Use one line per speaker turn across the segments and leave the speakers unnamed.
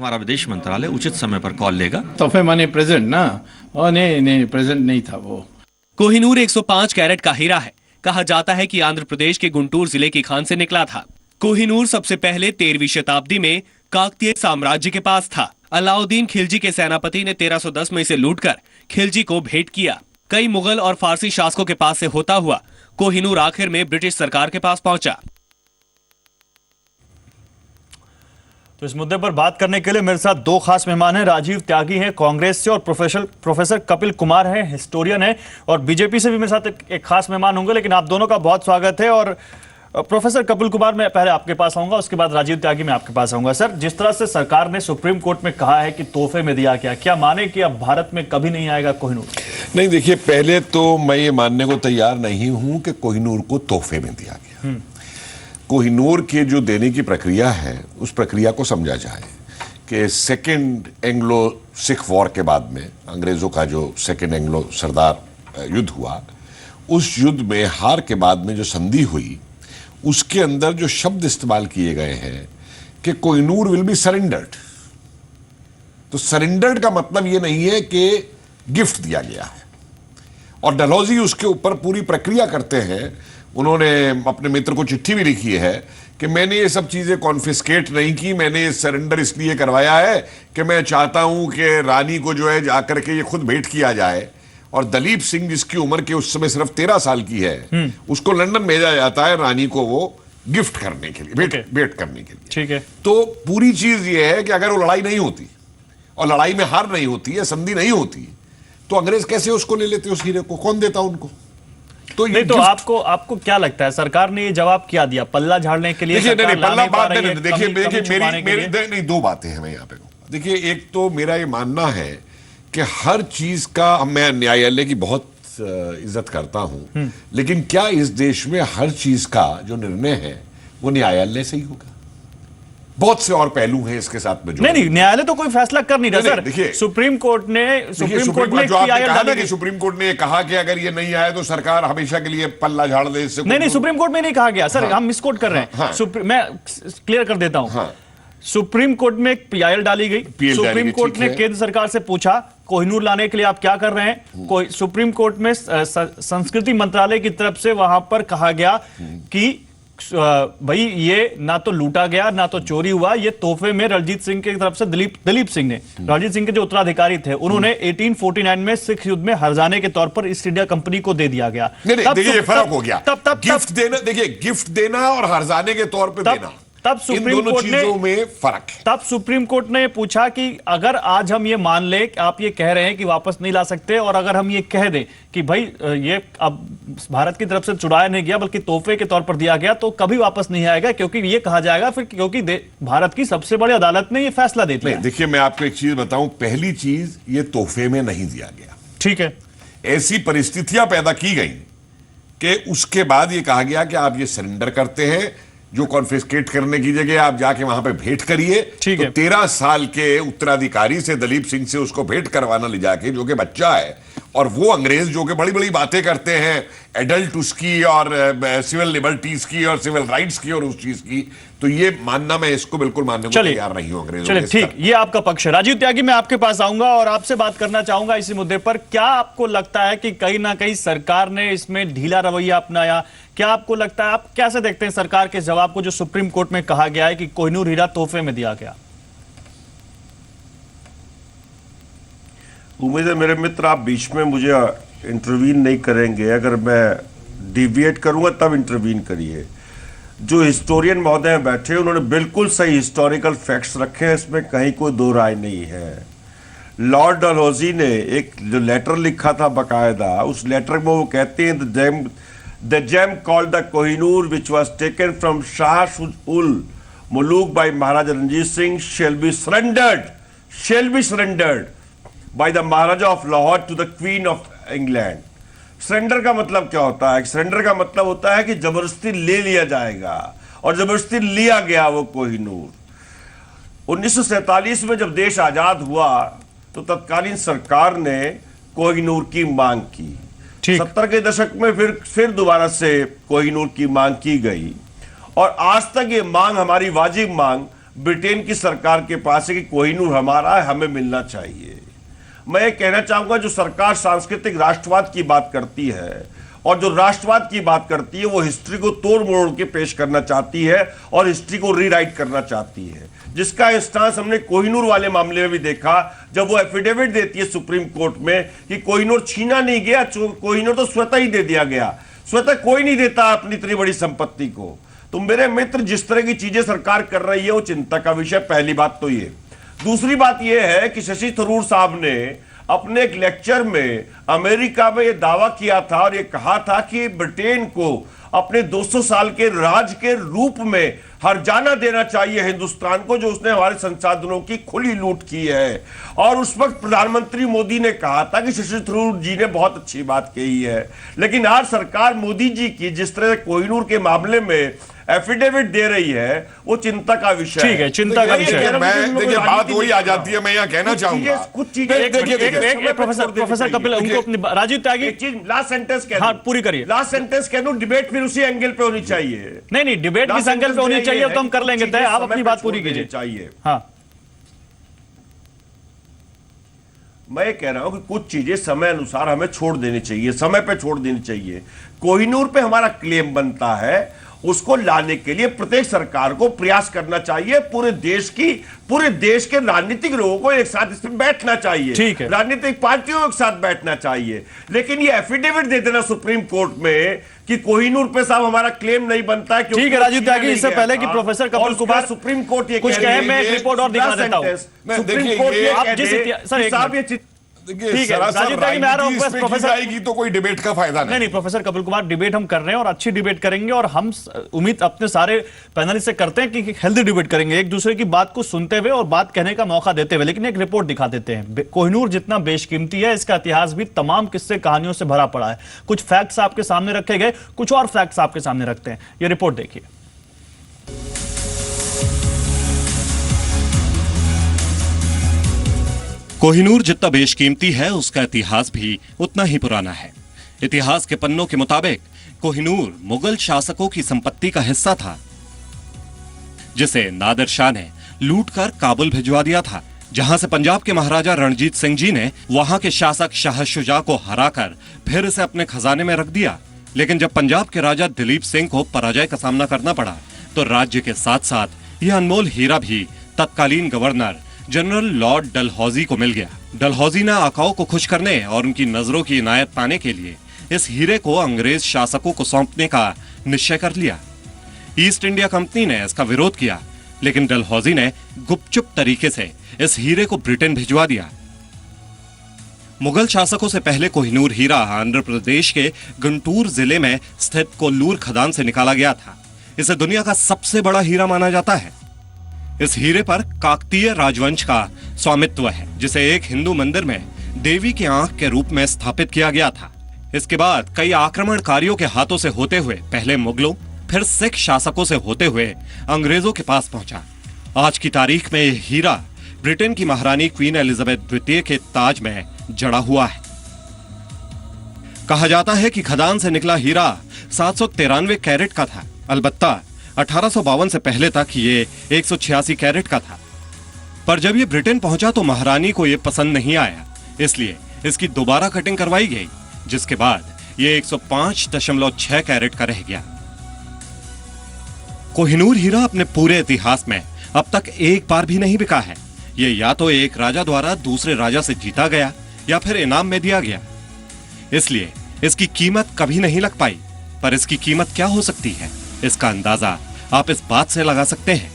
हमारा विदेश मंत्रालय उचित समय पर कॉल लेगा।
तोहफे माने प्रेजेंट ना? नहीं, प्रेजेंट नहीं था वो।
कोहिनूर 105 कैरेट का हीरा है। कहा जाता है कि आंध्र प्रदेश के गुंटूर जिले की खान से निकला था। कोहिनूर सबसे पहले 13वीं शताब्दी में काकतीय साम्राज्य के पास था। अलाउद्दीन खिलजी के सेनापति ने 1310 में इसे लूटकर खिलजी को भेंट किया। कई मुगल और फारसी शासकों के पास से होता हुआ कोहिनूर आखिर में ब्रिटिश सरकार के पास पहुंचा।
तो इस मुद्दे पर बात करने के लिए मेरे साथ दो खास मेहमान हैं। राजीव त्यागी हैं कांग्रेस से और प्रोफेसर कपिल कुमार हैं, हिस्टोरियन हैं, और बीजेपी से भी मेरे साथ एक खास मेहमान होंगे। लेकिन आप दोनों का बहुत स्वागत है। और प्रोफेसर कपिल कुमार, मैं पहले आपके पास आऊंगा, उसके बाद राजीव त्यागी मैं आपके पास आऊंगा। सर, जिस तरह से सरकार ने सुप्रीम कोर्ट में कहा है कि तोहफे में दिया गया, क्या माने कि अब भारत में कभी नहीं आएगा कोहिनूर?
नहीं, देखिए, पहले तो मैं ये मानने को तैयार नहीं हूं कि कोहिनूर को तोहफे में दिया गया। कोहिनूर के जो देने की प्रक्रिया है, उस प्रक्रिया को समझा जाए कि सेकेंड एंग्लो सिख वॉर के बाद में अंग्रेजों का जो सेकेंड एंग्लो सरदार युद्ध हुआ, उस युद्ध में हार के बाद में जो संधि हुई, उसके अंदर जो शब्द इस्तेमाल किए गए हैं कि कोहिनूर विल बी सरेंडर्ड। तो सरेंडर्ड का मतलब यह नहीं है कि गिफ्ट दिया गया है। और डलहौजी उसके ऊपर पूरी प्रक्रिया करते हैं। उन्होंने अपने मित्र को चिट्ठी भी लिखी है कि मैंने ये सब चीजें कॉन्फिस्केट नहीं की, मैंने ये सरेंडर इसलिए करवाया है कि मैं चाहता हूं कि रानी को जो है जाकर के ये खुद भेंट किया जाए। और दलीप सिंह, जिसकी उम्र के उस समय सिर्फ 13 साल की है, उसको लंदन भेजा जाता है रानी को वो गिफ्ट करने के लिए, भेंट करने के लिए।
ठीक है।
तो पूरी चीज ये है कि अगर वो लड़ाई नहीं होती और लड़ाई में हार नहीं होती है, संधि नहीं होती, तो अंग्रेज कैसे उसको ले लेते उस हीरे को? कौन देता उनको?
तो नहीं, तो आपको क्या लगता है, सरकार ने ये जवाब क्या दिया? पल्ला झाड़ने के लिए?
देखिए, मेरी दो बातें हैं मैं यहाँ पे। देखिए, एक तो मेरा ये मानना है कि हर चीज का, मैं न्यायालय की बहुत इज्जत करता हूं, लेकिन क्या इस देश में हर चीज का जो निर्णय है वो न्यायालय से ही होगा? बहुत से और पहलू हैं इसके साथ में।
नहीं, न्यायालय तो कोई फैसला कर नहीं रहा सर।
देखिए,
सुप्रीम कोर्ट ने
जो आपने कहा ना कि सुप्रीम कोर्ट ने कहा कि अगर ये नहीं आए तो सरकार हमेशा के लिए पल्ला झाड़ दे। इससे
नहीं, सुप्रीम कोर्ट में नहीं कहा गया सर। हम मिसकोट कर रहे हैं। मैं क्लियर कर देता हूं। सुप्रीम कोर्ट में एक पीआईएल डाली गई। सुप्रीम कोर्ट ने केंद्र सरकार से पूछा कोहिनूर लाने के लिए आप क्या कर रहे हैं। सुप्रीम कोर्ट में संस्कृति मंत्रालय की तरफ से वहां पर कहा गया कि भाई ये ना तो लूटा गया ना तो चोरी हुआ, ये तोहफे में रणजीत सिंह की तरफ से दलीप सिंह ने, रणजीत सिंह के जो उत्तराधिकारी थे, उन्होंने 1849 में सिख युद्ध में हर्जाने के तौर पर ईस्ट इंडिया कंपनी को दे दिया गया।
देखिए, ये फर्क हो गया। तब गिफ्ट देना, देखिए, गिफ्ट देना और हर्जाने के तौर पर देना,
तब सुप्रीम कोर्ट ने
में फर्क है।
तब सुप्रीम कोर्ट ने पूछा कि अगर आज हम ये मान ले कि आप ये कह रहे हैं कि वापस नहीं ला सकते, और अगर हम ये कह दें कि भाई ये अब भारत की तरफ से चुराया नहीं गया बल्कि तोहफे के तौर पर दिया गया, तो कभी वापस नहीं आएगा, क्योंकि ये कहा जाएगा फिर क्योंकि भारत की सबसे बड़ी अदालत ने ये फैसला दे दिया।
देखिए, मैं आपको एक चीज बताऊं। पहली चीज, ये तोहफे में नहीं दिया गया।
ठीक है।
ऐसी परिस्थितियां पैदा की गई कि उसके बाद ये कहा गया कि आप ये सरेंडर करते हैं, जो कॉन्फिस्केट करने की जगह आप जाके वहां पे भेंट करिए। तो 13 साल के उत्तराधिकारी से, दलीप सिंह से उसको भेंट करवाना ले जाके, जो कि बच्चा है, और वो अंग्रेज जो कि बड़ी बड़ी बातें करते हैं एडल्ट उसकी और सिविल लिबर्टीज की और सिविल राइट्स की और उस चीज की, तो ये मानना, मैं इसको बिल्कुल मानने को तैयार नहीं हूं अंग्रेजों।
चलिए, ठीक, ये आपका पक्ष है। राजीव त्यागी, मैं आपके पास आऊंगा और आपसे बात करना चाहूंगा इसी मुद्दे पर। क्या आपको लगता है कि कहीं ना कहीं सरकार ने इसमें ढीला रवैया अपनाया? क्या आपको लगता है, आप कैसे देखते हैं सरकार के जवाब को जो सुप्रीम कोर्ट में कहा गया है कि कोहिनूर हीरा तोहफे में दिया गया?
उम्मीद है मेरे मित्र आप बीच में मुझे इंटरवीन नहीं करेंगे। अगर मैं डिविएट करूंगा तब इंटरवीन करिए। जो हिस्टोरियन महोदय बैठे उन्होंने बिल्कुल सही हिस्टोरिकल फैक्ट्स रखे हैं, इसमें कहीं कोई दो राय नहीं है। लॉर्ड डलहौजी ने एक जो लेटर लिखा था बाकायदा, उस लेटर में वो कहते हैं the gem called the Kohinoor which was taken from Shah ul Mulk by Maharaja Ranjit Singh shall be surrendered by the Maharaja of Lahore to the Queen of England। Surrender का मतलब क्या होता है? सरेंडर का मतलब होता है कि जबरदस्ती ले लिया जाएगा, और जबरदस्ती लिया गया वो कोहिनूर। 1947 में जब देश आजाद हुआ तो तत्कालीन सरकार ने कोहिनूर की मांग की। 70 के दशक में फिर दोबारा से कोहिनूर की मांग की गई, और आज तक ये मांग, हमारी वाजिब मांग, ब्रिटेन की सरकार के पास है कि कोहिनूर हमारा है, हमें मिलना चाहिए। मैं ये कहना चाहूंगा, जो सरकार सांस्कृतिक राष्ट्रवाद की बात करती है और जो राष्ट्रवाद की बात करती है, वो हिस्ट्री को तोड़ मरोड़ के पेश करना चाहती है और हिस्ट्री को रीराइट करना चाहती है, जिसका इंस्टांस हमने कोहिनूर वाले मामले में भी देखा, जब वो एफिडेविट देती है सुप्रीम कोर्ट में कि कोहिनूर छीना नहीं गया, कोहिनूर तो स्वतः ही दे दिया गया। स्वतः कोई नहीं देता अपनी इतनी बड़ी संपत्ति को। तो मेरे मित्र, जिस तरह की चीजें सरकार कर रही है वो चिंता का विषय। पहली बात तो ये। दूसरी बात यह है कि शशि थरूर साहब ने अपने एक लेक्चर में अमेरिका में यह दावा किया था और यह कहा था कि ब्रिटेन को अपने 200 साल के राज के रूप में हर्जाना देना चाहिए हिंदुस्तान को, जो उसने हमारे संसाधनों की खुली लूट की है। और उस वक्त प्रधानमंत्री मोदी ने कहा था कि शशि थरूर जी ने बहुत अच्छी बात कही है। लेकिन आज सरकार मोदी जी की जिस तरह से कोहिनूर के मामले में एफिडेविट दे रही है, वो चिंता का विषय
ठीक है, चिंता का विषय है।
देखिए बात वही आ जाती है। मैं यहाँ कहना चाहूंगा
कुछ चीजें
प्रोफेसर कपिल, उनको राजीव त्यागी,
एक चीज लास्ट सेंटेंस कह
हाँ, पूरी करिए।
लास्ट सेंटेंस कह दूं, डिबेट फिर उसी एंगल पे होनी चाहिए।
नहीं, डिबेट किस एंगल पे होनी चाहिए तो हम कर लेंगे तय। आप अपनी बात पूरी कीजिए।
चाहिए।
हाँ,
मैं कह रहा हूं कि कुछ चीजें समय अनुसार हमें छोड़ देनी चाहिए, समय पे छोड़ देनी चाहिए। कोहिनूर पे हमारा क्लेम बनता है, उसको लाने के लिए प्रत्येक सरकार को प्रयास करना चाहिए। पूरे देश के राजनीतिक लोगों को एक साथ इसमें बैठना चाहिए।
ठीक है।
राजनीतिक पार्टियों को एक साथ बैठना चाहिए। लेकिन ये एफिडेविट दे देना सुप्रीम कोर्ट में कि कोहिनूर पे साहब हमारा क्लेम नहीं बनता है,
ठीक है राजीव त्यागी, इससे पहले कि professor Kapil Kumar
supreme court ये
कुछ कहे, मैं एक रिपोर्ट और दिखा देता हूं।
सुप्रीम कोर्ट ये
आप
कह
जिस
दे
सर,
कि साहब ये
देखिए,
ठीक है, राजीव त्यागी, मैं आ रहा हूं बस। प्रोफेसर
आएगी तो कोई डिबेट का फायदा
नहीं, प्रोफेसर कपिल कुमार, डिबेट हम कर रहे हैं और अच्छी डिबेट करेंगे और हम उम्मीद अपने सारे पैनलिस्ट से करते हैं कि हेल्दी डिबेट करेंगे, एक दूसरे की बात को सुनते हुए और बात कहने का मौका देते हुए। लेकिन एक रिपोर्ट दिखा देते हैं। कोहिनूर जितना बेशकीमती है, इसका इतिहास भी तमाम किस्से कहानियों से भरा पड़ा है। कुछ फैक्ट्स आपके सामने रखे गए, कुछ और फैक्ट्स आपके सामने रखते हैं। ये रिपोर्ट देखिए।
कोहिनूर जितना बेशकीमती है, उसका इतिहास भी उतना ही पुराना है। इतिहास के पन्नों के मुताबिक कोहिनूर मुगल शासकों की संपत्ति का हिस्सा था, जिसे नादिर शाह ने लूटकर काबुल भिजवा दिया था, जहां से पंजाब के महाराजा रणजीत सिंह जी ने वहां के शासक शाह शुजा को हराकर फिर इसे अपने खजाने में रख दिया। लेकिन जब पंजाब के राजा दिलीप सिंह को पराजय का सामना करना पड़ा, तो राज्य के साथ साथ यह अनमोल हीरा भी तत्कालीन गवर्नर जनरल लॉर्ड डलहौजी को मिल गया। डलहौजी ने आकाओं को खुश करने और उनकी नजरों की इनायत पाने के लिए इस हीरे को अंग्रेज शासकों को सौंपने का निश्चय कर लिया। ईस्ट इंडिया कंपनी ने इसका विरोध किया, लेकिन डलहौजी ने गुपचुप तरीके से इस हीरे को ब्रिटेन भिजवा दिया। मुगल शासकों से पहले कोहिनूर हीरा आंध्र प्रदेश के गुंटूर जिले में स्थित कोल्लूर खदान से निकाला गया था। इसे दुनिया का सबसे बड़ा हीरा माना जाता है। इस हीरे पर काकतीय राजवंश का स्वामित्व है, जिसे एक हिंदू मंदिर में देवी की आंख के रूप में स्थापित किया गया था। इसके बाद कई आक्रमणकारियों के हाथों से होते हुए पहले मुगलों, फिर सिख शासकों से होते हुए अंग्रेजों के पास पहुंचा। आज की तारीख में यह हीरा ब्रिटेन की महारानी क्वीन एलिजाबेथ द्वितीय के ताज में जड़ा हुआ है। कहा जाता है कि खदान से निकला हीरा 793 कैरेट का था। अलबत्ता 1852 से पहले तक ये 186 कैरेट का था। पर जब ये ब्रिटेन पहुंचा तो महारानी को ये पसंद नहीं आया, इसलिए इसकी दोबारा कटिंग करवाई गई, जिसके बाद ये 105.6 कैरेट का रह गया। कोहिनूर हीरा अपने पूरे इतिहास में अब तक एक बार भी नहीं बिका है। ये या तो एक राजा द्वारा दूसरे राजा से जीता गया या फिर इनाम में दिया गया, इसलिए इसकी कीमत कभी नहीं लग पाई। पर इसकी कीमत क्या हो सकती है, इसका अंदाजा आप इस बात से लगा सकते हैं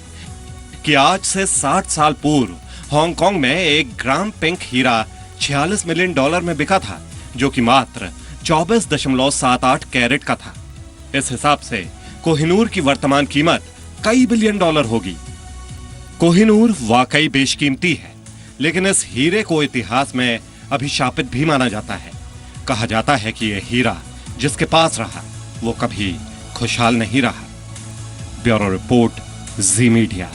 कि आज से 60 साल पूर्व हांगकांग में 1 ग्राम पिंक हीरा $46 मिलियन में बिका था, जो कि मात्र 24.78 कैरेट का था। इस हिसाब से कोहिनूर की वर्तमान कीमत कई बिलियन डॉलर होगी। कोहिनूर वाकई बेशकीमती है, लेकिन इस हीरे को इतिहास में अभिशापित भी माना जाता है। कहा जाता है कि यह हीरा जिसके पास रहा वो कभी खुशहाल नहीं रहा। ब्यूरो रिपोर्ट, जी मीडिया।